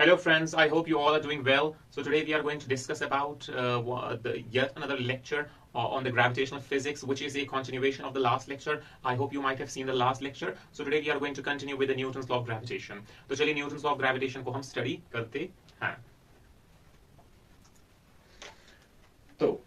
Hello friends, I hope you all are doing well. So today we are going to discuss about yet another lecture on the gravitational physics, which is a continuation of the last lecture. I hope you might have seen the last lecture. So today we are going to continue with the Newton's law of gravitation. तो चलिए Newton's law of gravitation को हम study करते हैं. तो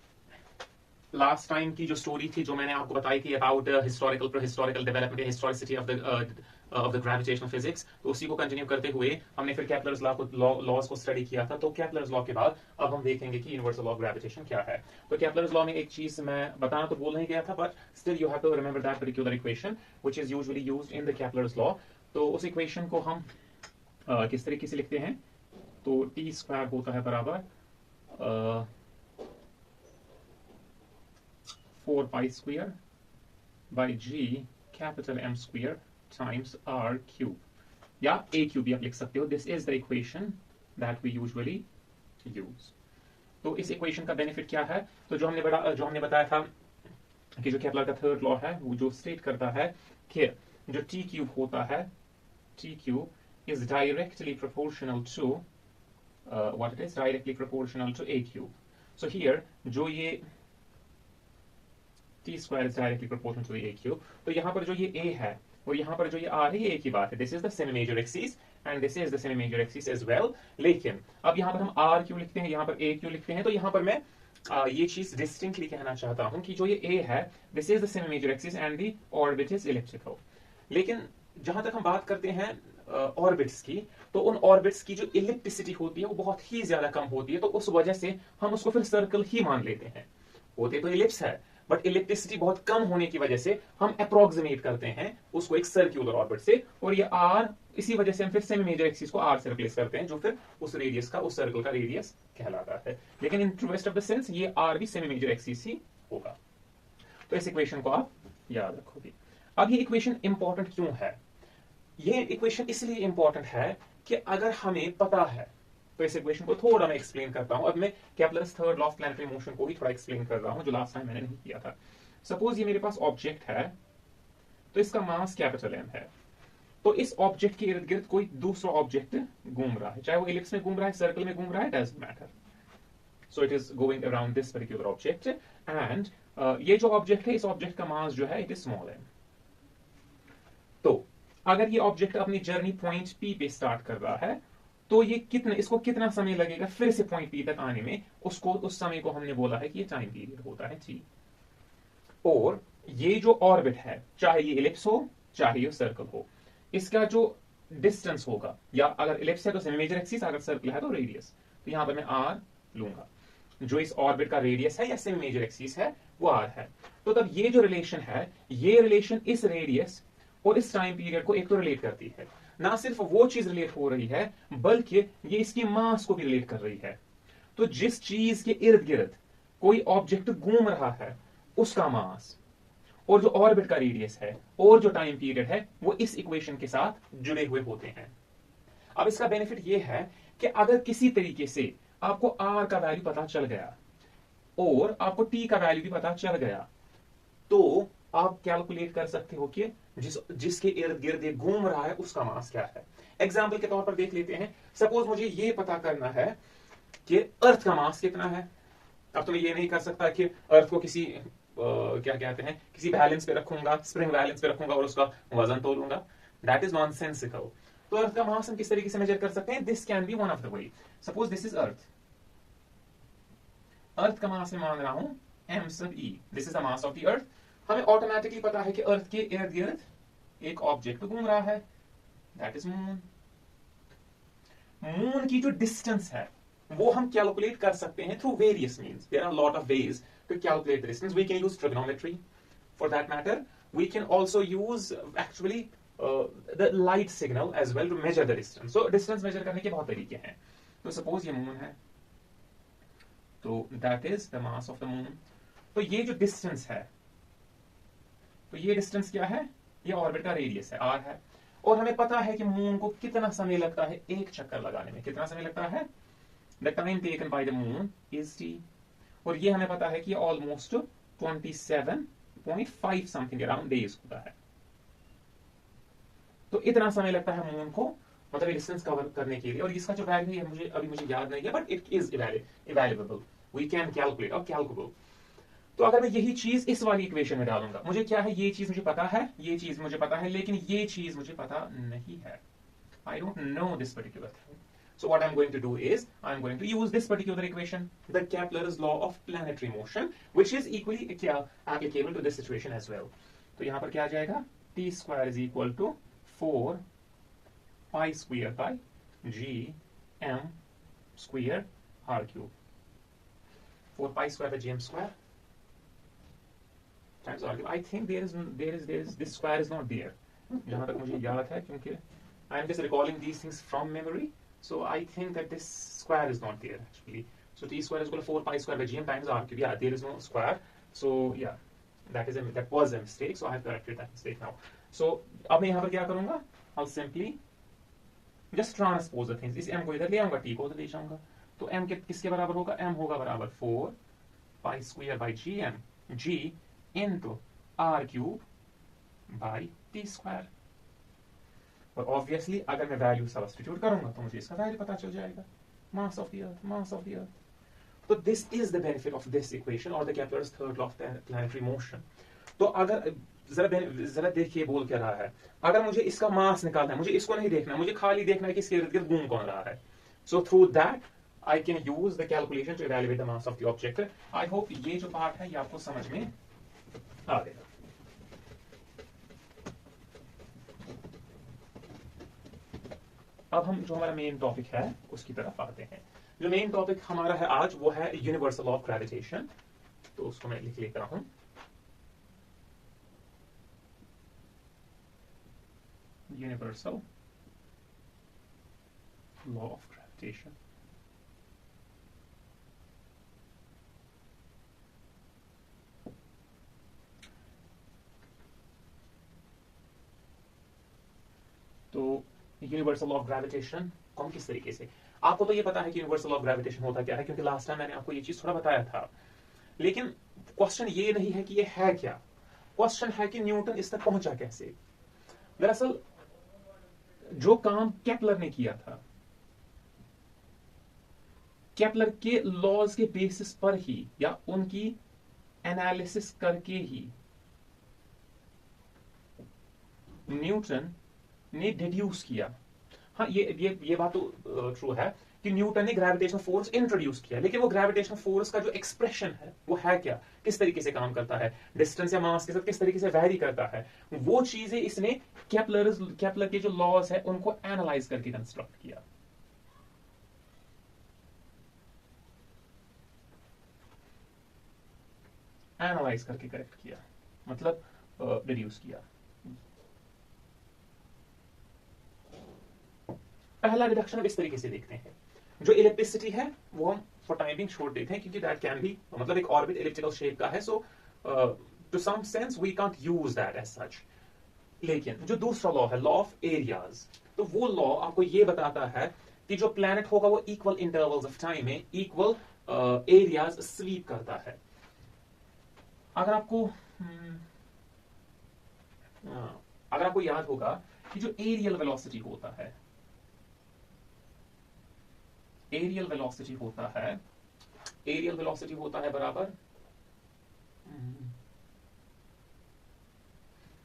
last time की जो story थी जो मैंने आपको बताई थी about historical development historicity of the gravitational physics, तो उसी को कंटिन्यू करते हुए हमने फिर केपलर्स लॉज को स्टडी किया था. तो केपलर्स लॉ के बाद अब हम देखेंगे कि यूनिवर्सल लॉ ऑफ ग्रेविटेशन क्या है. तो केपलर्स लॉ में एक चीज मैं बताना तो बोल नहीं गया था, but still you have to remember that particular equation which is usually used in the Kepler's law. तो उस इक्वेशन को हम किस तरीके से लिखते हैं, तो टी स्क्वायर होता है बराबर 4 pi square by g capital M square times r cube, या a cube भी आप लिख सकते हो. This is the equation that we usually use. तो इस इक्वेशन का बेनिफिट क्या है, तो जो हमने बताया था कि जो केपलर का थर्ड लॉ है वो जो स्टेट करता है कि जो t क्यूब होता है, t cube is directly proportional to what it is directly proportional to a cube. So here जो ये t square is directly proportional to a cube, तो यहाँ पर जो ये a है और यहाँ पर जो ये r है ये एक ही बात है. This is the semi major axis and this is the semi major axis as well. लेकिन अब यहाँ पर हम r क्यों लिखते हैं, यहाँ पर a क्यों लिखते हैं, तो यहाँ पर मैं ये चीज डिस्टिंक्टली कहना चाहता हूं कि जो ये a है this is the semi major axis and the orbit is elliptical. लेकिन जहां तक हम बात करते हैं ऑर्बिट्स की, तो उन ऑर्बिट्स की जो इलिप्टिसिटी होती है वो बहुत ही ज्यादा कम होती है. तो उस वजह से हम उसको फिर सर्कल ही मान लेते हैं. होते तो इलिप्स है बट इलेक्ट्रिसिटी बहुत कम होने की वजह से हम अप्रोक्सीमेट करते हैं उसको एक सर्क्यूलर ऑर्बिट से, और ये आर इसी वजह से हम फिर सेमी मेजर एक्सिस को आर से रिप्लेस करते हैं, जो फिर उस रेडियस का उस सर्कल का रेडियस कहलाता है. लेकिन इन ट्रूएस्ट ऑफ द सेंस ये आर भी सेमी मेजर एक्सिस ही होगा. तो इस इक्वेशन को आप याद रखोगे. अब ये इक्वेशन इंपॉर्टेंट क्यों है, ये इक्वेशन इसलिए इंपॉर्टेंट है कि अगर हमें पता है, तो इस इक्वेशन को थोड़ा मैं एक्सप्लेन करता हूं. अब मैं Kepler's third law of planetary motion को ही थोड़ा एक्सप्लेन कर रहा हूं जो लास्ट टाइम मैंने नहीं किया था. सपोज ये मेरे पास ऑब्जेक्ट है, तो इसका मास कैपिटल एम है. तो इस ऑब्जेक्ट के इर्द गिर्द कोई दूसरा ऑब्जेक्ट घूम रहा है, चाहे वो इलिप्स में घूम रहा है, सर्कल में घूम रहा है, doesn't matter. So it is going around this particular object and ये जो ऑब्जेक्ट है, इस ऑब्जेक्ट का मास जो है इट इज स्मॉल एम. तो अगर ये ऑब्जेक्ट अपनी जर्नी पॉइंट पी पे स्टार्ट कर रहा है, तो ये इसको कितना समय लगेगा फिर से पॉइंट पी तक आने में, उस समय को हमने बोला है कि ये टाइम पीरियड होता है t. और ये जो ऑर्बिट है, चाहे ये इलिप्स हो चाहे ये सर्कल हो, इसका जो डिस्टेंस होगा, या अगर इलिप्स है तो सेमी मेजर एक्सिस, अगर सर्कल है तो रेडियस. तो यहां पर मैं r लूंगा. जो इस ऑर्बिट का रेडियस है या सेमी मेजर एक्सिस है वो r है. तो तब ये जो रिलेशन है, ये रिलेशन इस रेडियस और इस टाइम पीरियड को एक तो रिलेट करती है. ना सिर्फ वो चीज रिलेट हो रही है बल्कि ये इसकी मास को भी रिलेट कर रही है. तो जिस चीज के इर्द गिर्द कोई ऑब्जेक्ट घूम रहा है उसका मास और जो ऑर्बिट का रेडियस है और जो टाइम पीरियड है वो इस इक्वेशन के साथ जुड़े हुए होते हैं. अब इसका बेनिफिट ये है कि अगर किसी तरीके से आपको आर का वैल्यू पता चल गया और आपको टी का वैल्यू भी पता चल गया, तो आप कैलकुलेट कर सकते हो कि जिसके इर्द गिर्द ये घूम रहा है उसका मास क्या है. एग्जाम्पल के तौर पर देख लेते हैं. सपोज मुझे ये पता करना है कि अर्थ का मास कितना है. अब तो मैं ये नहीं कर सकता कि अर्थ को किसी क्या कहते हैं किसी बैलेंस पे रखूंगा, स्प्रिंग बैलेंस पे रखूंगा और उसका वजन तोलूंगा. That is nonsensical. तो अर्थ का मास हम किस तरीके से मेजर कर सकते हैं, this can be one of the way. Suppose this is earth. Earth का मास मैं मान रहा हूं m sub e. This is the mass of the earth. हमें ऑटोमेटिकली पता है कि अर्थ के इर्द गिर्द एक ऑब्जेक्ट घूम रहा है, दैट इज मून. मून की जो डिस्टेंस है वो हम कैलकुलेट कर सकते हैं through various means. There are lot of ways to calculate the distance. We can use trigonometry for that matter. We can also use actually the light signal as well to measure the distance. So distance measure करने के बहुत तरीके हैं. तो suppose ये moon है, तो that is the mass of the moon. तो ये जो डिस्टेंस है, तो ये डिस्टेंस क्या है, ये ऑर्बिट का रेडियस है, r है. और हमें पता है कि मून को कितना समय लगता है एक चक्कर लगाने में. कितना समय लगता है, the time taken by the moon is t. और ये हमें पता है कि ऑलमोस्ट 27.5 समथिंग अराउंड डेज होता है. तो इतना समय लगता है मून को मतलब ये डिस्टेंस कवर करने के लिए, और इसका जो वैल्यू है मुझे याद नहीं है, but it is evaluable, we can calculate और कैलकुलेबल। तो अगर मैं यही चीज इस वाली इक्वेशन में डालूंगा, मुझे क्या है, ये चीज मुझे पता है, ये चीज मुझे पता है, लेकिन ये चीज मुझे पता नहीं है। I don't know this particular thing. So what I'm going to do is I'm going to use this particular equation, the Kepler's law of planetary motion, which is equally applicable to this situation as well. तो यहाँ पर क्या आ जाएगा, t square is equal to 4 pi square by g m square r cube. 4 pi square by g m square times r cube. I think there is this square is not there. जहाँ तक मुझे याद है, क्योंकि I am just recalling these things from memory, so I think that this square is not there actually. So t square is equal to 4 pi square by gm times r cube. Yeah, there is no square. So yeah, that was a mistake. So I have corrected that mistake now. So अब मैं यहाँ पर क्या करूँगा? I'll simply just transpose the things. इस m को इधर ले आऊँगा, t को उधर ले जाऊँगा. तो m किसके बराबर होगा? m होगा बराबर 4 pi square by gm g into r cube by t square. और ऑब्वियसली अगर मैं वैल्यू सब्स्टिट्यूट करूंगा तो मुझे इसका वैल्यू पता चल जाएगा, mass of the earth, mass of the earth. तो this is the benefit of this equation और the Kepler's third law of planetary motion. तो अगर जरा देखिए बोल क्या रहा है, अगर मुझे इसका मास निकालना है, मुझे इसको नहीं देखना, मुझे खाली देखना है कि इसके इर्द गिर्द घूम कौन रहा है। So through that I can use the calculation to evaluate the mass of the object. I hope ये जो पार्ट है ये आपको समझ में आ गया। अब हम जो हमारा मेन टॉपिक है उसकी तरफ आते हैं। जो मेन टॉपिक हमारा है आज वो है यूनिवर्सल ऑफ ग्रेविटेशन। तो उसको मैं लिख लेता हूं, यूनिवर्सल लॉ ऑफ ग्रेविटेशन। तो यूनिवर्सल ऑफ ग्रेविटेशन कौन किस तरीके से, आपको तो ये पता है कि यूनिवर्सल ऑफ ग्रेविटेशन होता क्या है, क्योंकि लास्ट टाइम मैंने आपको ये चीज थोड़ा बताया था। लेकिन क्वेश्चन ये नहीं है कि ये है क्या, क्वेश्चन है कि न्यूटन इस तक पहुंचा कैसे। दरअसल जो काम केपलर ने किया था, केपलर के लॉज के बेसिस पर ही या उनकी एनालिसिस करके ही न्यूटन ने डिड्यूस किया। हाँ, ये बात तो ट्रू है कि न्यूटन ने ग्रेविटेशनल फोर्स इंट्रोड्यूस किया, लेकिन वो ग्रेविटेशनल फोर्स का जो एक्सप्रेशन है वो है क्या, किस तरीके से काम करता है, डिस्टेंस या मास के साथ किस तरीके से वैरी करता है, वो चीजें इसने केपलर के जो लॉज है उनको एनालाइज करके कंस्ट्रक्ट किया। एनालाइज करके करेक्ट किया, मतलब डिड्यूस किया। पहला रिडक्शन अब इस तरीके से देखते हैं, जो इलेक्ट्रिसिटी है वो हम फॉर टाइमिंग छोड़ देते हैं, क्योंकि दैट कैन बी, मतलब एक ऑर्बिट इलिप्टिकल शेप का है, so to some sense we can't use that as such. लेकिन जो दूसरा लॉ है, लॉ ऑफ एरियाज, तो वो लॉ आपको ये बताता है कि जो प्लैनेट होगा वो इक्वल इंटरवल्स ऑफ टाइम में इक्वल एरियाज स्वीप करता है। अगर आपको याद होगा कि जो एरियल वेलोसिटी होता है, एरियल वेलोसिटी होता है बराबर,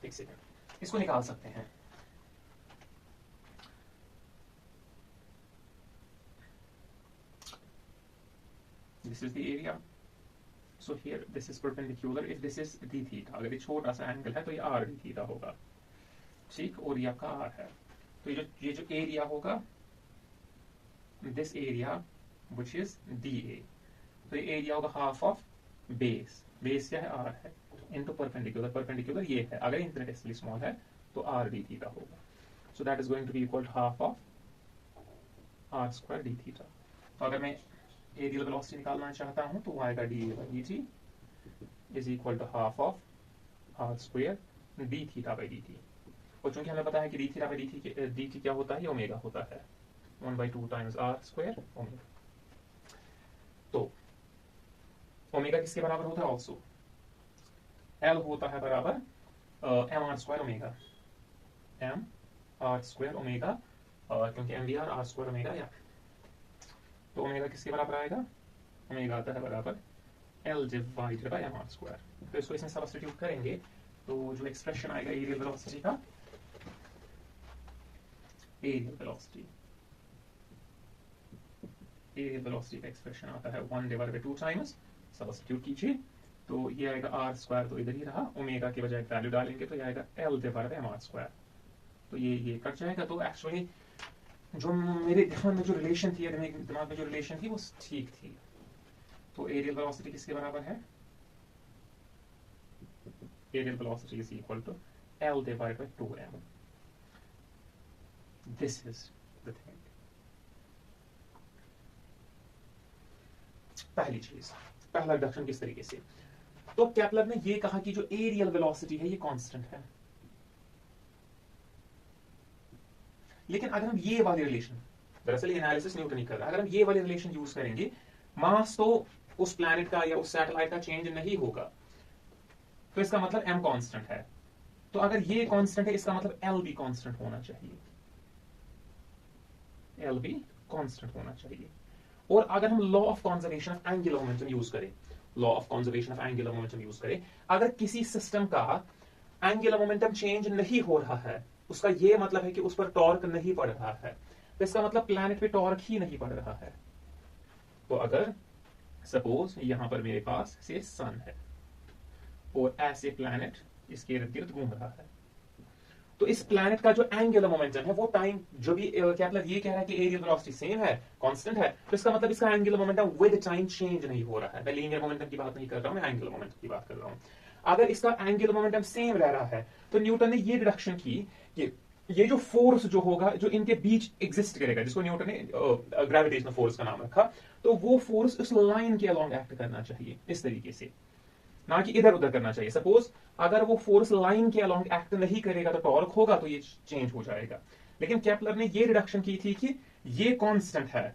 एक सेकंड, इसको निकाल सकते हैं। This is the area, so here this is perpendicular, if this is D theta, अगर ये छोटा सा एंगल है तो ये आर डी थीटा होगा, ठीक, और ये आपका आर है। तो ये जो एरिया होगा, this area which is dA, तो ये एरिया होगा हाफ ऑफ बेस क्या है, आर है, इनटू परपेंडिकुलर ये है, अगर इनफिनिटेसिमली स्मॉल है तो आर डी थीटा होगा। So that is going to be equal to half of are square D theta. तो अगर मैं एरियल वेलोसिटी निकालना चाहता हूं तो वो आएगा d A by d t is equal to half of are square D theta by d t. और चूंकि हमें पता है कि d theta by d t क्या होता है, ये ओमेगा होता है, 1/2 टाइम्स आर स्क्वायर ओमेगा। तो ओमेगा किसके बराबर होता है, ऑल्सो एल होता है बराबर M R square omega, m are square omega क्योंकि m v r r square omega या, तो ओमेगा किसके बराबर आएगा, ओमेगा आता है बराबर L divided by M are square. तो इसको इसमें सब्स्टिट्यूट करेंगे तो जो एक्सप्रेशन आएगा एरियल वेलोसिटी का, एरियल वेलोसिटी का एक्सप्रेशन आता है 1 डिवाइडेड बाय 2 टाइम्स, सब्स्टिट्यूट कीजिए तो ये आएगा आर स्क्वायर, तो इधर ही रहा, ओमेगा की बजाय वैल्यू डालेंगे तो ये आएगा L divided by M are square, तो ये कट जाएगा। तो एक्चुअली जो मेरे दिमाग में जो रिलेशन थी, दिमाग में जो रिलेशन थी वो ठीक थी। तो एरियल वेलोसिटी किसके बराबर है, aerial velocity is equal to L divided by 2m। This is the thing. पहली चीज, पहला डिडक्शन किस तरीके से, तो केपलर ने ये कहा कि जो एरियल वेलोसिटी है ये कांस्टेंट है, लेकिन अगर हम ये वाली रिलेशन, दरअसल एनालिसिस न्यूटन ही कर रहा है, अगर हम ये वाली रिलेशन यूज करेंगे, मास तो उस प्लैनेट का या उस सैटेलाइट का चेंज नहीं होगा, तो इसका मतलब m कांस्टेंट है। तो अगर ये कांस्टेंट है इसका मतलब l भी कांस्टेंट होना चाहिए, l भी कांस्टेंट होना चाहिए। और अगर हम law of conservation of angular momentum use करें, law of conservation of angular momentum use करें, अगर किसी सिस्टम का एंगुलर मोमेंटम चेंज नहीं हो रहा है, उसका यह मतलब है कि उस पर टॉर्क नहीं पड़ रहा है, तो इसका मतलब प्लैनेट पे टॉर्क ही नहीं पड़ रहा है। तो अगर सपोज यहां पर मेरे पास से सन है और ऐसे प्लैनेट इसके इर्द गिर्द घूम रहा है, तो इस प्लैनेट का जो एंगुलर मोमेंटम है वो टाइम जो भी केपलर ये कह रहा है कि एरियल वेलोसिटी सेम है, कांस्टेंट है, तो इसका मतलब इसका angular momentum with time change नहीं हो रहा है। मैं लीनियर मोमेंटम की बात नहीं कर रहा हूं, मैं एंगुलर मोमेंटम की बात कर रहा हूं। अगर इसका एंगुलर मोमेंटम सेम रह रहा है तो न्यूटन ने ये डिडक्शन की कि ये जो फोर्स जो होगा जो इनके बीच एग्जिस्ट करेगा, जिसको न्यूटन ने ग्रेविटेशनल फोर्स का नाम रखा, तो वो फोर्स उस लाइन के अलोंग एक्ट करना चाहिए इस तरीके से, ना कि इधर उधर करना चाहिए। सपोज अगर वो फोर्स लाइन के अलोंग एक्ट नहीं करेगा तो टॉर्क होगा, तो ये चेंज हो जाएगा। लेकिन केपलर ने ये रिडक्शन की थी कि ये कांस्टेंट है,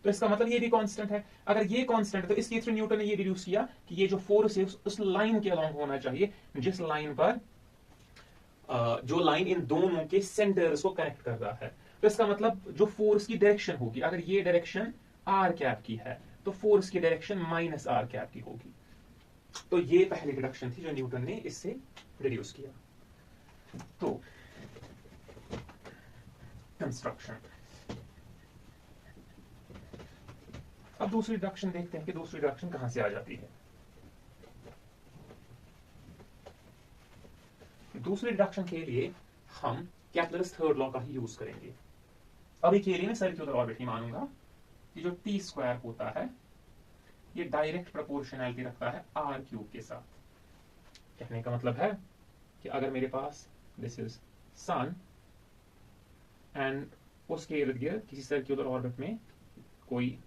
तो इसका मतलब ये भी कांस्टेंट है। अगर ये कांस्टेंट है तो इसके थ्रू न्यूटन ने ये डिड्यूस किया कि ये जो फोर्स है उस लाइन के अलोंग होना चाहिए, जिस लाइन पर जो लाइन इन दोनों के सेंटर्स को कनेक्ट कर रहा है। तो इसका मतलब जो फोर्स की डायरेक्शन होगी, अगर ये डायरेक्शन आर कैप की है तो फोर्स की डायरेक्शन माइनस आर कैप की होगी। तो ये पहली डिडक्शन थी जो न्यूटन ने इससे डिड्यूस किया। तो कंस्ट्रक्शन, अब दूसरी डिडक्शन देखते हैं कि दूसरी डिडक्शन कहां से आ जाती है। दूसरी डिडक्शन के लिए हम केपलर्स थर्ड लॉ का ही यूज करेंगे। अभी के लिए मैं सर्कुलर ऑर्बिट ही मानूंगा कि जो टी स्क्वायर होता है ये डायरेक्ट प्रोपोर्शनैलिटी रखता है आर क्यूब के साथ। कहने का मतलब है कि अगर मेरे पास दिस इज सन एंड उसके इर्द गिर्द किसी सर्कुलर ऑर्बिट में कोई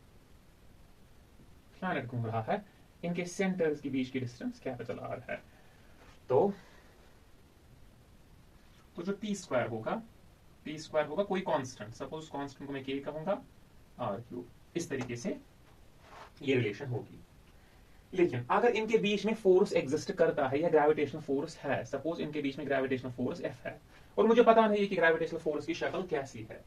प्लैनेट घूम रहा है, इनके सेंटर्स के बीच की डिस्टेंस कैपिटल आर है, तो जो टी स्क्वायर होगा कोई कांस्टेंट, सपोज कांस्टेंट को मैं के कहूंगा आर क्यूब, इस तरीके से ये रिलेशन होगी। लेकिन अगर इनके बीच में फोर्स एग्जिस्ट करता है या ग्रेविटेशनल फोर्स है, सपोज इनके बीच में ग्रेविटेशनल फोर्स एफ है और मुझे पता नहीं है कि ग्रेविटेशनल फोर्स की शक्ल कैसी है,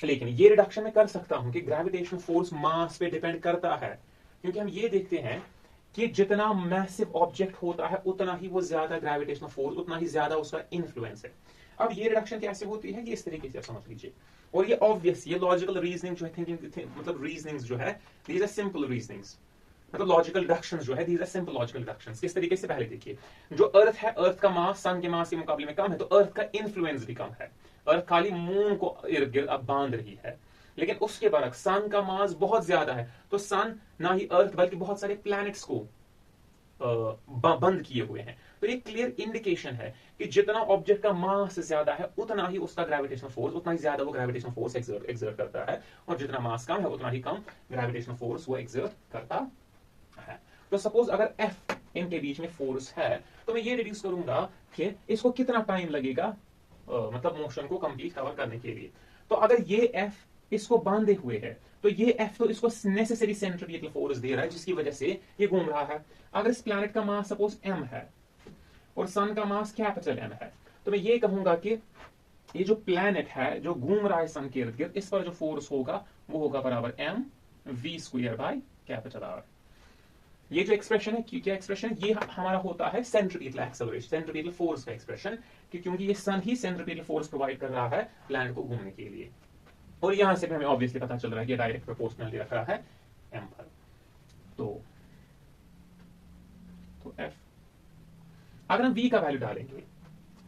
लेकिन ये रिडक्शन मैं कर सकता हूं कि ग्रेविटेशनल फोर्स मास पे डिपेंड करता है, क्योंकि हम ये देखते हैं कि जितना मैसिव ऑब्जेक्ट होता है उतना ही वो ज्यादा ग्रेविटेशनल फोर्स, उतना ही ज्यादा उसका इन्फ्लुएंस है। अब ये रिडक्शन कैसे होती है, ये इस तरीके से समझ लीजिए, और ये ऑब्वियस, ये लॉजिकल रीजनिंग जो है, थिंकिंग मतलब रीजनिंग्स जो है, दीज आर सिंपल रीजनिंग्स, मतलब लॉजिकल डिडक्शंस जो है, these are simple logical deductions. किस तरीके से, पहले देखिए, जो अर्थ है, अर्थ का मास सन के मास के मुकाबले में कम है, तो अर्थ का इन्फ्लुएंस भी कम है। अर्थ खाली मून को इर्द गिर्द अब बांध रही है, लेकिन उसके बरक सन का मास बहुत ज्यादा है, तो सन ना ही अर्थ बल्कि बहुत सारे प्लैनेट्स को बंद किए हुए हैं। तो ये क्लियर इंडिकेशन है कि जितना ऑब्जेक्ट का मास ज्यादा है उतना ही उसका ग्रेविटेशनल फोर्स, उतना ही ज्यादा वो ग्रेविटेशनल फोर्स एक्सर्ट करता है, और जितना मास कम है उतना ही कम ग्रेविटेशनल फोर्स वो एक्सर्ट करता है। तो सपोज अगर F इनके बीच में फोर्स है, तो मैं ये डिड्यूस करूंगा कि इसको कितना टाइम लगेगा मतलब मोशन को कंप्लीट कवर करने के लिए। तो अगर ये F इसको बांधे हुए है, तो ये F तो इसको नेसेसरी सेंट्रीपिटल फोर्स दे रहा है जिसकी वजह से ये घूम रहा है। अगर इस प्लैनेट का मास सपोज m है और सन का मास कैपिटल M है, तो मैं ये कहूंगा कि ये जो प्लैनेट है जो घूम रहा है सन के इर्द गिर्द, इस पर जो फोर्स होगा वो होगा बराबर M V square by capital R. ये जो एक्सप्रेशन है, क्या एक्सप्रेशन है, ये हमारा होता है सेंट्रीपिटल एक्सेलरेशन, सेंट्रीपिटल फोर्स का एक्सप्रेशन, क्योंकि ये सन ही सेंट्रीपिटल फोर्स प्रोवाइड कर रहा है प्लैनेट को घूमने के लिए। और यहां से भी हमें ऑब्वियसली पता चल रहा है कि डायरेक्ट प्रोपोर्शनली रख रहा है एम पर। तो एफ, अगर हम v का वैल्यू डालेंगे,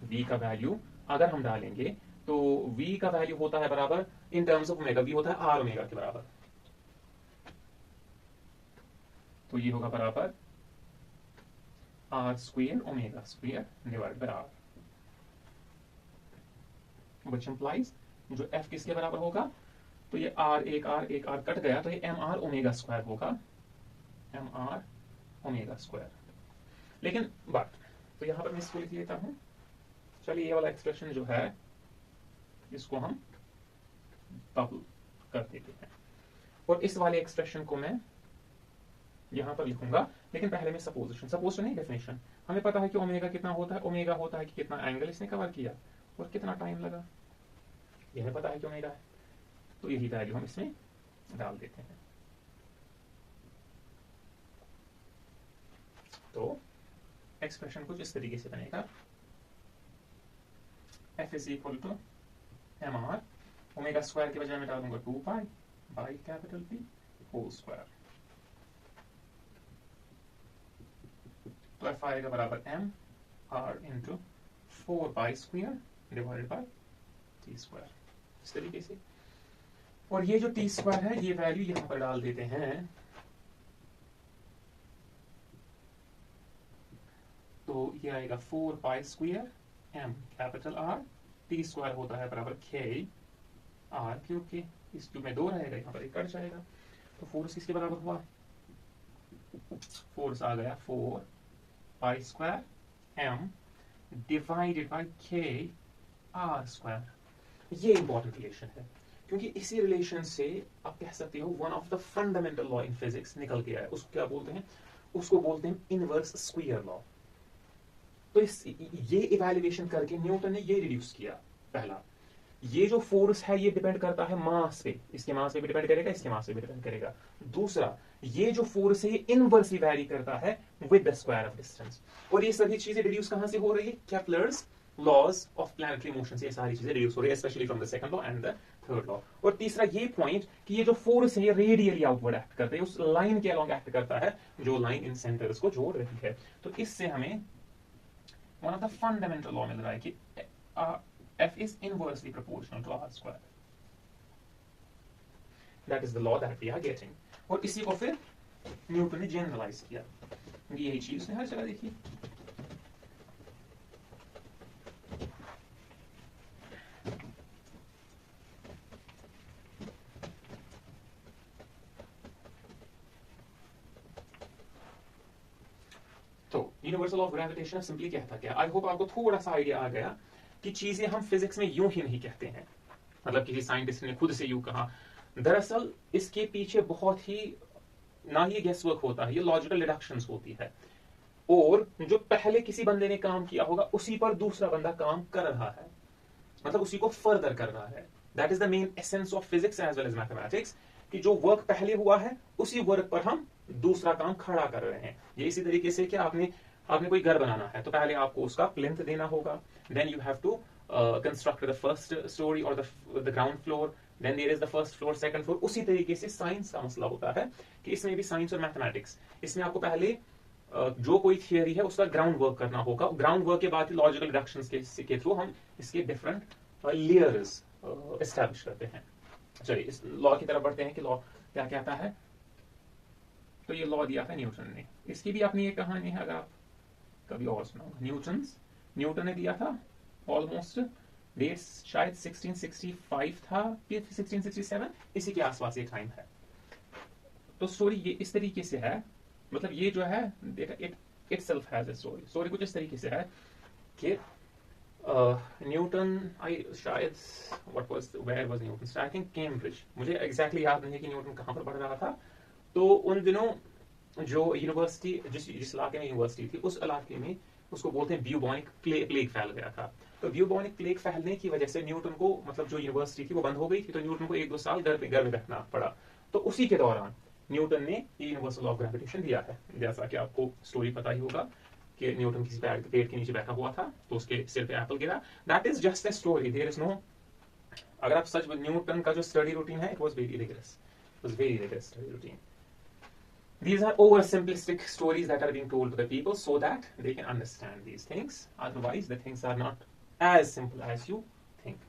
v का वैल्यू अगर हम डालेंगे तो v का वैल्यू होता है बराबर in terms of omega, v होता है r ओमेगा के बराबर। तो ये होगा बराबर r square omega square divide by r, which implies जो f किसके बराबर होगा, तो ये r एक r कट गया, तो ये mr ओमेगा स्क्वायर होगा, mr ओमेगा स्क्वायर। लेकिन बात, तो यहां पर मैं इसको लिख लेता हूं। चलिए ये वाला एक्सप्रेशन जो है इसको हम बबल कर देते हैं, और इस वाले एक्सप्रेशन को मैं यहां पर लिखूंगा। लेकिन पहले मैं सपोजिशन नहीं डेफिनेशन। हमें पता है कि ओमेगा कितना होता है, ओमेगा होता है कि कितना एंगल इसने कवर किया और कितना टाइम लगा, ये हमें पता है कि ओमेगा है। तो यही वैल्यू हम इसमें डाल देते हैं। तो एक्सप्रेशन कुछ इस तरीके से बनेगा, f is equal to M R, omega square के बजाय मैं डालूंगा 2 pi by capital P whole square. तो f आएगा बराबर M R into 4 pi square divided by T square, इस तरीके से। और ये जो टी स्क्वायर है ये वैल्यू यहां पर डाल देते हैं, तो ये आएगा 4 pi square M capital R, T square होता है बराबर के आर क्यूब के, इस क्यूब में 2 रहेगा, यहाँ पर 1 कट जाएगा। तो फोर्स किसके बराबर हुआ, फोर्स आ गया 4 pi square M divided by K R square. ये इंपॉर्टेंट रिलेशन है, क्योंकि इसी रिलेशन से आप कह सकते हो one of the fundamental law in physics निकल गया है। उसको क्या बोलते हैं, उसको बोलते हैं इनवर्स स्क्वायर लॉ। तो ये इवैल्यूएशन करके न्यूटन ने ये रिड्यूस किया। पहला, ये जो फोर्स है ये डिपेंड करता है मास पे, इसके मास पे भी डिपेंड करेगा, इसके मास पे भी डिपेंड करेगा। दूसरा, ये जो फोर्स है ये इनवर्सली वैरी करता है with the square of distance. और ये सभी चीजें रिड्यूस कहां से हो रही है, Kepler's laws of planetary motion से ये सारी चीजें रिड्यूस हो रही है, specially from the second law and the third law. और तीसरा ये पॉइंट कि ये जो फोर्स है ये रेडियली आउटवर्ड एक्ट करता है, उस लाइन के अलोंग एक्ट करता है जो लाइन इन सेंटर्स को जोड़ रही है। तो इससे हमें one of the fundamental law मिल रहा है कि f is inversely proportional to r square. That is the law that we are getting. और इसी को फिर न्यूटन ने जनरलाइज किया, यही चीज उसने हर जगह देखी। यूनिवर्सल ऑफ ग्रेविटेशन सिंपली कहता क्या, आई होप आपको थोड़ा सा आइडिया आ गया कि चीजें हम फिजिक्स में यूं ही नहीं कहते हैं, मतलब किसी साइंटिस्ट ने खुद से यूं कहा। दरअसल इसके पीछे बहुत ही ना ही गेस वर्क होता है, ये लॉजिकल डिडक्शंस होती है, और जो पहले किसी बंदे ने काम किया होगा उसी पर दूसरा बंदा काम कर रहा है, मतलब उसी को फर्दर कर रहा है। That is the main essence of physics as well as mathematics, कि जो वर्क पहले हुआ है उसी वर्क पर हम दूसरा काम खड़ा कर रहे हैं। ये इसी तरीके से कि आपने कोई घर बनाना है तो पहले आपको उसका प्लिंथ देना होगा, then you have to construct the first storey और the ground floor, then there is the first floor second floor. उसी तरीके से साइंस का मसला होता है कि इसमें भी साइंस और मैथमेटिक्स, इसमें आपको पहले जो कोई थियरी है उसका ग्राउंड वर्क करना होगा, ग्राउंड वर्क के बाद ही लॉजिकल डिडक्शंस के थ्रू हम इसके डिफरेंट लेयर्स एस्टैब्लिश करते हैं। चलिए इस लॉ की तरफ बढ़ते हैं कि लॉ क्या कहता है। तो ये लॉ दिया था न्यूटन ने, इसकी भी अपनी एक कहानी है, अगर आप कभी और सुनाऊंगा। न्यूटन ने दिया था ऑलमोस्ट डेट शायद 1665 था, 1667 इसी के आसपास ये टाइम है। तो स्टोरी ये इस तरीके से है, मतलब ये जो है it itself has a story कुछ इस तरीके से है कि न्यूटन शायद where was Newton, I think Cambridge, मुझे एग्जैक्टली याद नहीं है कि न्यूटन कहां पर पढ़ रहा था। तो उन दिनों जो यूनिवर्सिटी जिस इलाके में यूनिवर्सिटी थी उस इलाके में उसको बोलते हैं ब्यूबॉनिक प्लेग फैल गया था। तो ब्यूबोनिक प्लेग फैलने की वजह से न्यूटन को, मतलब जो यूनिवर्सिटी थी वो बंद हो गई थी, तो न्यूटन को 1-2 साल घर में रखना पड़ा। तो उसी के दौरान न्यूटन ने ये यूनिवर्सल ऑफ ग्रेविटेशन दिया है। जैसा कि आपको स्टोरी पता ही होगा कि न्यूटन किसी पेड़ के नीचे बैठा हुआ था तो उसके सिर पे एप्पल गिरा। That is just a story, there is no, अगर आप सच, न्यूटन का जो स्टडी रूटीन है, it was very rigorous study routine. These are oversimplistic stories that are being told to the people so that they can understand these things. Otherwise, the things are not as simple as you think.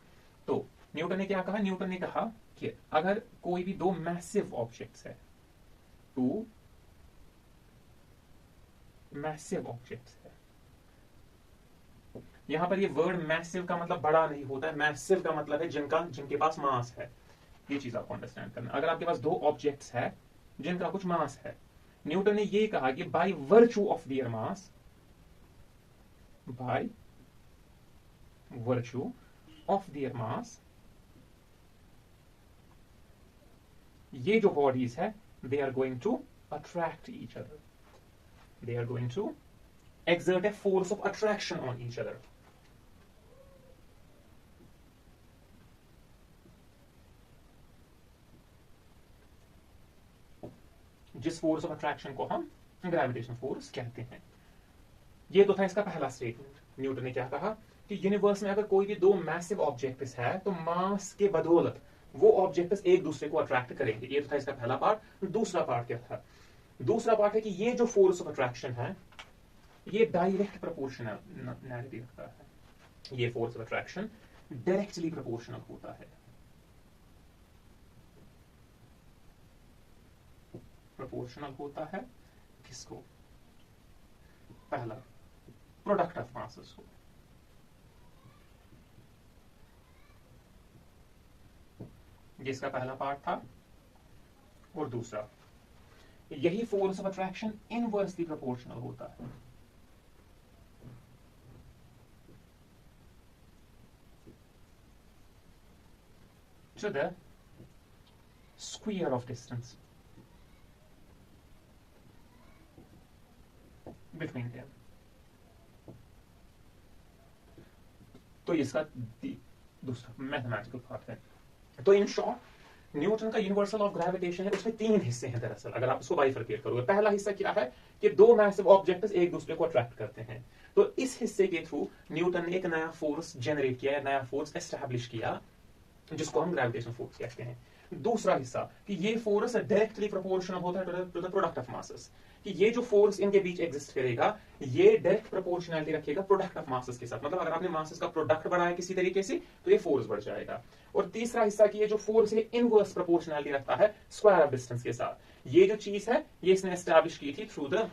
तो Newton ने क्या कहा? Newton ने कहा कि अगर कोई भी दो मैसिव ऑब्जेक्ट्स है, टू मैसिव ऑब्जेक्ट्स है, यहां पर ये वर्ड मैसिव का मतलब बड़ा नहीं होता है, मैसिव का मतलब है जिनके पास मास है। ये चीज आपको अंडरस्टैंड करना। अगर आपके पास दो ऑब्जेक्ट्स है जिनका कुछ मास है, न्यूटन ने ये कहा कि by virtue of their mass, by virtue of their mass, ये जो बॉडीज है they are going to attract each other, they are going to exert a force of attraction on each other. जिस force of attraction को हम gravitation force कहते हैं। ये तो था इसका पहला स्टेटमेंट। न्यूटन ने क्या कहा कि यूनिवर्स में अगर कोई भी दो मैसिव ऑब्जेक्ट्स है तो मास के बदौलत वो ऑब्जेक्ट्स एक दूसरे को अट्रैक्ट करेंगे। ये तो था इसका पहला पार्ट। दूसरा पार्ट क्या था? दूसरा पार्ट है कि ये जो फोर्स ऑफ अट्रैक्शन है ये डायरेक्ट प्रोपोर्शनैलिटी रखता है। ये force of attraction directly proportional होता है। प्रोपोर्शनल होता है किसको? पहला, प्रोडक्ट ऑफ मासेस को। जिसका पहला पार्ट था। और दूसरा, यही force of attraction inversely proportional होता है। To the square of distance between them. तो इसका दूसरा मैथमेटिकल पार्ट है। तो इन शॉर्ट न्यूटन का यूनिवर्सल ऑफ ग्रेविटेशन है, उसमें 3 हिस्से हैं दरअसल। अगर आप इसको बाइफरकेट करोगे, पहला हिस्सा क्या है कि दो मैसिव ऑब्जेक्ट्स एक दूसरे को अट्रैक्ट करते हैं। तो इस हिस्से के थ्रू न्यूटन ने एक नया फोर्स जनरेट किया, नया फोर्स एस्टैब्लिश किया, जिसको हम ग्रेविटेशन फोर्स कहते हैं। दूसरा हिस्सा कि ये फोर्स डायरेक्टली प्रोपोर्शनल होता है to the product of masses, कि ये जो फोर्स इनके बीच एग्जिस्ट करेगा ये डायरेक्ट प्रोपोर्शनैलिटी रखेगा प्रोडक्ट ऑफ मासेस के साथ। मतलब अगर आपने मासेस का प्रोडक्ट बढ़ाया किसी तरीके से तो ये फोर्स बढ़ जाएगा। और तीसरा हिस्सा कि ये जो फोर्स है इनवर्स प्रोपोर्शनैलिटी रखता है स्क्वायर ऑफ डिस्टेंस के साथ। ये जो चीज है ये इसने एस्टैब्लिश की थी through the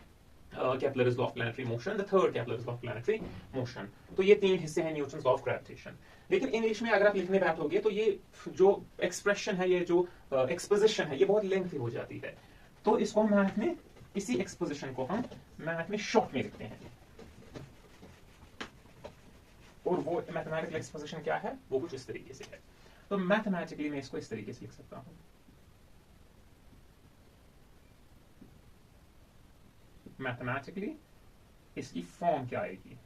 Kepler's law of planetary motion, the third Kepler's law of planetary motion। तो ये 3 हिस्से हैं न्यूटन्स लॉ ऑफ ग्रेविटेशन। लेकिन इंग्लिश में अगर आप लिखने बैठोगे तो ये जो एक्सप्रेशन है, ये जो एक्सपोजिशन है, ये बहुत लेंथी हो जाती है। तो इसको मैथ में, इसी एक्सपोजिशन को हम मैथ में शॉर्ट में लिखते हैं। और वो मैथमेटिकल एक्सपोजिशन क्या है? वो कुछ इस तरीके से है। तो मैथमेटिकली मैं इसको इस तरीके से लिख सकता हूं। मैथमेटिकली इसकी फॉर्म क्या आएगी?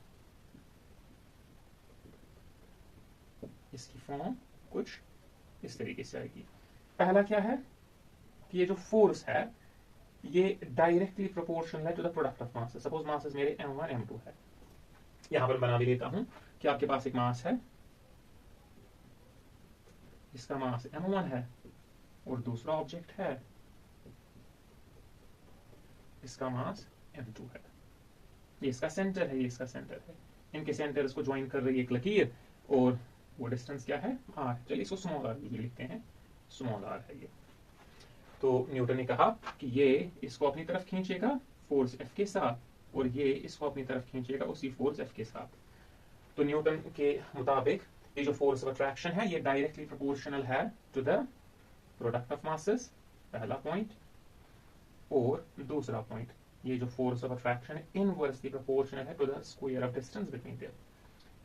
इसकी फॉर्म कुछ इस तरीके से आएगी। पहला क्या है कि ये जो फोर्स है ये डायरेक्टली प्रोपोर्शनल है to the product of masses. Suppose masses मेरे m1 m2 है। यहां पर बना भी लेता हूं कि आपके पास एक मास है, इसका मास m1 है, और दूसरा ऑब्जेक्ट है, इसका मास m2 है। ये इसका सेंटर है, ये इसका सेंटर है। इनके सेंटर्स को ज्वाइन कर रही है एक लकीर, और वो डिस्टेंस क्या है? r। चलिए इसको स्मॉल r भी लिखते हैं, स्मॉल r है ये। तो न्यूटन ने कहा कि ये इसको अपनी तरफ खींचेगा फोर्स F के साथ, और ये इसको अपनी तरफ खींचेगा उसी फोर्स F के साथ। तो न्यूटन के मुताबिक ये जो फोर्स ऑफ अट्रैक्शन है ये डायरेक्टली प्रोपोर्शनल है to the product of masses, पहला पॉइंट। और दूसरा पॉइंट, ये जो फोर्स ऑफ अट्रैक्शन है इनवर्सली प्रोपोर्शनल है to the square of distance between them,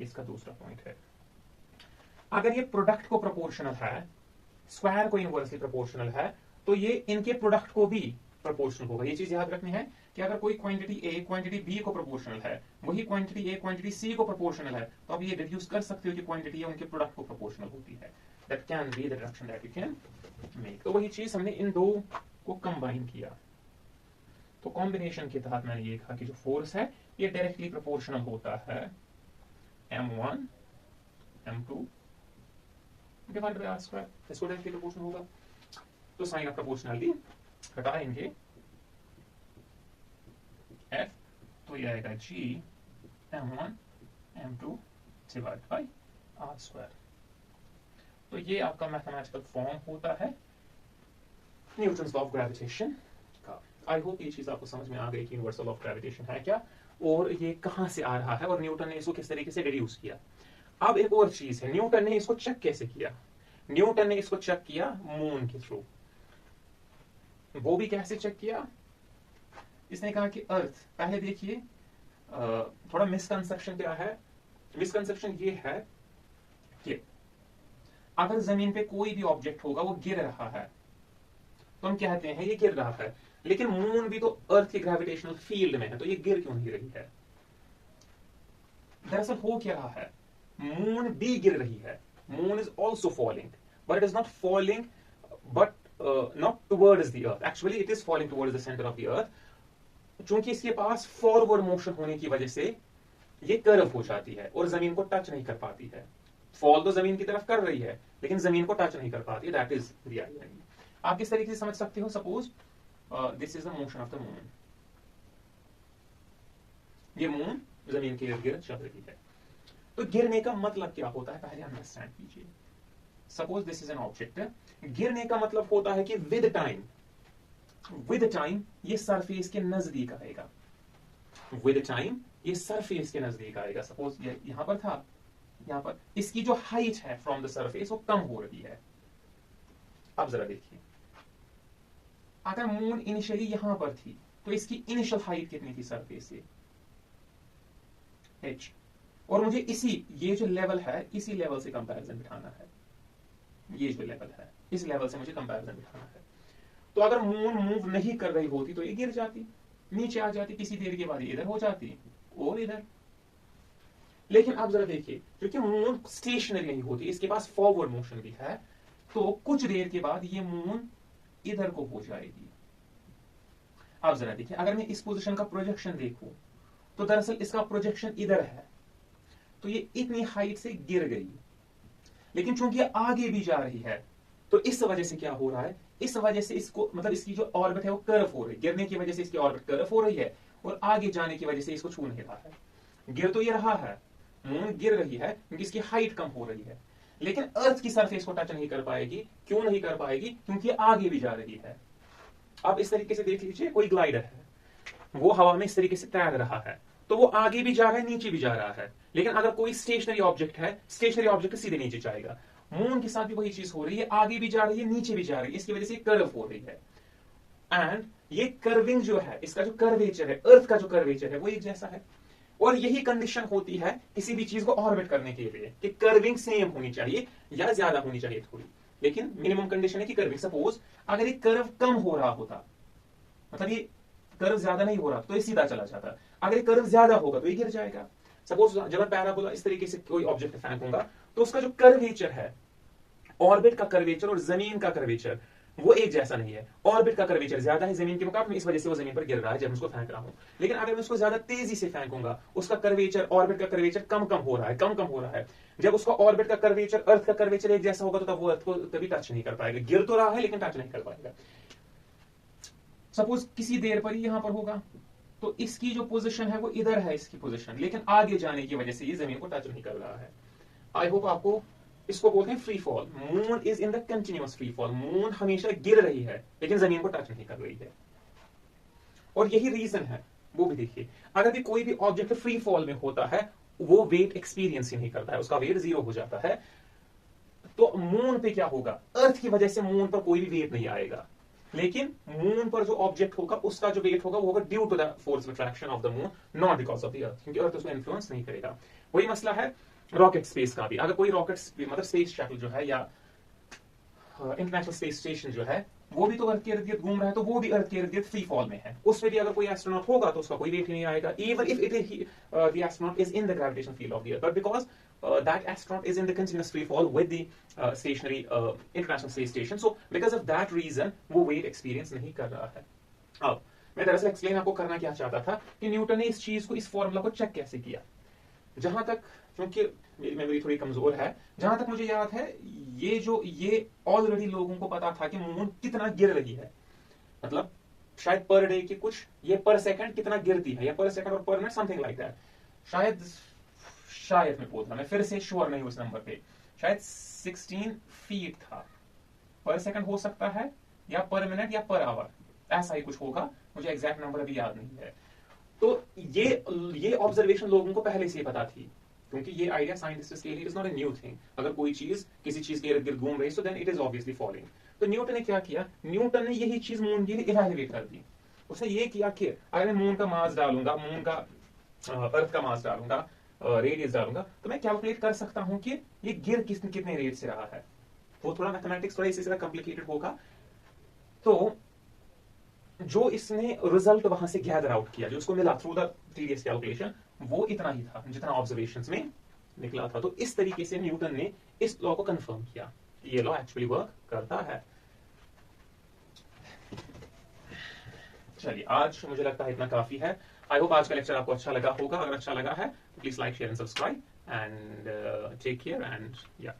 इसका दूसरा पॉइंट है। अगर ये प्रोडक्ट को प्रोपोर्शनल है, स्क्वायर को इनवर्सली प्रोपोर्शनल है, तो ये इनके प्रोडक्ट को भी प्रोपोर्शनल होगा। ये चीज याद रखनी है कि अगर कोई क्वांटिटी ए क्वांटिटी बी को प्रोपोर्शनल है, वही क्वांटिटी ए क्वांटिटी सी को प्रोपोर्शनल है, तो आप ये डिड्यूस कर सकते हो कि क्वांटिटी उनके प्रोडक्ट को प्रोपोर्शनल होती है। That can be the deduction that you can make. तो वही चीज हमने इन दो को कंबाइन किया। तो कॉम्बिनेशन के तहत मैंने ये कहा कि जो फोर्स है ये डायरेक्टली प्रोपोर्शनल होता है m1 m2 divide by r square, इसको डायरेक्टली प्रोपोर्शनल होगा। तो साइन ऑफ प्रोपोर्शनलिटी हटाएंगे f, तो ये आएगा g m1 m2 divide by r square. तो ये आपका मैथमेटिकल फॉर्म होता है न्यूटन्स लॉ ऑफ ग्रेविटेशन का। आई होप ये चीज आपको समझ में आ गई कि यूनिवर्सल ऑफ ग्रेविटेशन है क्या और ये कहां से आ रहा है और न्यूटन ने इसको किस तरीके से डिड्यूस किया। अब एक और चीज है, न्यूटन ने इसको चेक कैसे किया। न्यूटन ने इसको चेक किया मून के थ्रू। वो भी कैसे चेक किया, इसने कहा कि अर्थ, पहले देखिए थोड़ा मिसकंसेप्शन क्या है। मिसकंसेप्शन ये है कि अगर जमीन पे कोई भी ऑब्जेक्ट होगा वो गिर रहा है तो हम कहते हैं ये गिर रहा है, लेकिन मून भी तो अर्थ के ग्रेविटेशनल फील्ड में है, तो ये गिर क्यों नहीं रही है। दरअसल हो क्या रहा है, मून भी गिर रही है। Moon is also falling but it is not falling but not towards the earth, actually it is falling towards the centre of the अर्थ। चूंकि इसके पास फॉरवर्ड मोशन होने की वजह से ये कर्व हो जाती है और जमीन को टच नहीं कर पाती है। फॉल तो जमीन की तरफ कर रही है लेकिन जमीन को टच नहीं कर पाती। That is reality. आप किस तरीके से समझ सकते हो, suppose this is the motion of the moon. ये मून जमीन के इर्द गिर्द चल रही है, तो गिरने का मतलब क्या होता है पहले अंडरस्टैंड कीजिए। Suppose this is an object, गिरने का मतलब होता है कि विद टाइम ये सरफेस के नजदीक आएगा। विद टाइम ये सरफेस के नजदीक आएगा। सपोज ये यहां पर था, यहां पर इसकी जो हाइट है फ्रॉम द सरफेस वो कम हो रही है। अब जरा देखिए, अगर मून इनिशियली यहां पर थी तो इसकी इनिशियल हाइट कितनी थी सरफेस से, h, और मुझे ये जो लेवल है इसी लेवल से कंपैरिजन बिठाना है। ये जो लेवल है इस लेवल से मुझे कंपैरिजन बिठाना है। तो अगर मून मूव नहीं कर रही होती तो ये गिर जाती, नीचे आ जाती, किसी देर के बाद इधर हो जाती और इधर। लेकिन अब जरा देखिए, क्योंकि मून स्टेशनरी नहीं होती, इसके पास फॉरवर्ड मोशन भी है, तो कुछ देर के बाद ये मून इधर को हो जाएगी। अब जरा देखिए, अगर मैं इस पोजीशन का प्रोजेक्शन देखूं तो दरअसल इसका प्रोजेक्शन इधर है, तो ये इतनी हाइट से गिर गई। लेकिन चूंकि ये आगे भी जा रही है तो इस वजह से क्या हो रहा है, इस वजह से इसको मतलब इसकी जो ऑर्बिट है वो कर्व हो रही है। गिरने की वजह से इसकी ऑर्बिट कर्व हो रही है और आगे जाने की वजह से इसको छू नहीं रहा है। गिर तो ये रहा है, मून गिर रही है क्योंकि इसकी हाइट कम हो रही है, लेकिन अर्थ की सरफेस को टच नहीं कर पाएगी। क्यों नहीं कर पाएगी, क्योंकि आगे भी जा रही है। अब इस तरीके से देख लीजिए, कोई ग्लाइडर है, वो हवा में इस तरीके से तैर रहा है, तो वो आगे भी जा रहा है, नीचे भी जा रहा है। लेकिन अगर कोई स्टेशनरी ऑब्जेक्ट है, स्टेशनरी ऑब्जेक्ट सीधे नीचे जाएगा। मून के साथ भी वही चीज हो रही है, आगे भी जा रही है, नीचे भी जा रही है, इसकी वजह से कर्व हो रही है। एंड ये कर्विंग जो है, इसका जो कर्वेचर है, अर्थ का जो कर्वेचर है वो एक जैसा है। और यही कंडीशन होती है किसी भी चीज को ऑर्बिट करने के लिए कि कर्विंग सेम होनी चाहिए या ज्यादा होनी चाहिए थोड़ी, लेकिन मिनिमम कंडीशन है कि कर्विंग। सपोज अगर ये कर्व कम हो रहा होता, मतलब ये कर्व ज्यादा नहीं हो रहा तो ये सीधा चला जाता, अगर ये कर्व ज्यादा होगा तो ये गिर जाएगा। सपोज जब मैं पैराबोला इस तरीके से कोई ऑब्जेक्ट फेंकूंगा तो उसका जो कर्वेचर है, ऑर्बिट का कर्वेचर और जमीन का कर्वेचर वो एक जैसा नहीं है। ऑर्बिट का कर्वेचर ज्यादा है जमीन के मुकाबले, इस वजह से वो जमीन पर गिर रहा है जब मैं उसको फेंक रहा हूं। लेकिन अगर मैं उसको ज्यादा तेजी से फेंकूंगा, उसका कर्वेचर, ऑर्बिट का कर्वेचर कम हो रहा है, कम हो रहा है। जब उसका ऑर्बिट का कर्वेचर, अर्थ का कर्वेचर एक जैसा होगा तो तब वो अर्थ को कभी टच नहीं कर पाएगा। गिर तो रहा है लेकिन टच नहीं कर पाएगा। सपोज किसी देर पर ही यहां पर होगा तो इसकी जो पोजीशन है वो इधर है, इसकी पोजीशन, लेकिन आगे जाने की वजह से ये जमीन को टच नहीं कर रहा है। आई होप आपको, इसको बोलते हैं free fall. Moon is in the continuous free fall. Moon हमेशा गिर रही है लेकिन जमीन को टच नहीं कर रही है। और यही रीजन है, वो भी देखिए, अगर भी कोई भी ऑब्जेक्ट फ्री फॉल में होता है वो वेट एक्सपीरियंस ही नहीं करता है, उसका वेट 0 हो जाता है। तो मून पे क्या होगा, अर्थ की वजह से मून पर कोई भी वेट नहीं आएगा, लेकिन मून पर जो ऑब्जेक्ट होगा उसका जो वेट होगा वो होगा due to the force of attraction of the moon, not because of the earth, क्योंकि अर्थ उसको इन्फ्लुएंस नहीं करेगा। वही मसला है रॉकेट स्पेस का भी। अगर कोई रॉकेट मतलब स्पेस शटल जो है या इंटरनेशनल स्पेस स्टेशन जो है वो भी तो अर्थ के इर्द गिर्द घूम रहा है, तो वो भी अर्थ के इर्द गिर्द फ्री फॉल में है। उसमें भी अगर कोई एस्ट्रोनॉट होगा तो उसका कोई वेट ही नहीं आएगा, even if it the astronaut is in the gravitation field of the earth, but because that astronaut is in the continuous free fall with the stationary international space station, so because of that reason वो weight experience नहीं कर रहा है। अब मैं दरअसल explain आपको करना क्या चाहता था कि न्यूटन ने इस चीज को, इस फॉर्मूला को चेक कैसे किया। जहां तक, क्योंकि मेरी मेमोरी थोड़ी कमजोर है, जहां तक मुझे याद है ये ऑलरेडी लोगों को पता था कि मून कितना गिर रही है, मतलब शायद पर डे की कुछ, ये पर सेकंड कितना गिरती है, या पर सेकंड और पर मिनट समथिंग लाइक दैट। शायद मैं बोल रहा, मैं फिर से श्योर नहीं उस नंबर पे, शायद 16 फीट था। पर सेकंड हो सकता है, या पर मिनट, या पर आवर, ऐसा ही कुछ होगा, मुझे एग्जैक्ट नंबर अभी याद नहीं है। तो ये ऑब्जर्वेशन लोगों को पहले से ही पता थी, क्योंकि ये आइडिया साइंटिस्ट के लिए is not a new thing. अगर कोई चीज किसी चीज के इर्द गिर्द घूम रही, so then it is obviously following. तो न्यूटन ने क्या किया, न्यूटन ने यही चीज मून के लिए इवैल्यूएट कर दी। उसने ये किया कि अगर मैं मून का मास डालूंगा, मून का अर्थ का मास डालूंगा, रेडियस डालूंगा, तो मैं कैलकुलेट कर सकता हूं कि ये गिर कितने रेट से रहा है। वो थोड़ा मैथमेटिक्स थोड़ा इसी तरह कॉम्प्लिकेटेड होगा। तो जो इसने रिजल्ट वहां से गैदर आउट किया, जो उसको मिला थ्रू द टीडीएस कैलकुलेशन, वो इतना ही था जितना ऑब्जर्वेशंस में निकला था। तो इस तरीके से न्यूटन ने इस लॉ को कंफर्म किया कि ये लॉ एक्चुअली वर्क करता है। चलिए, आज मुझे लगता है इतना काफी है। आई होप आज का लेक्चर आपको अच्छा लगा होगा। अगर अच्छा लगा है तो please like, share and subscribe, and take care, and या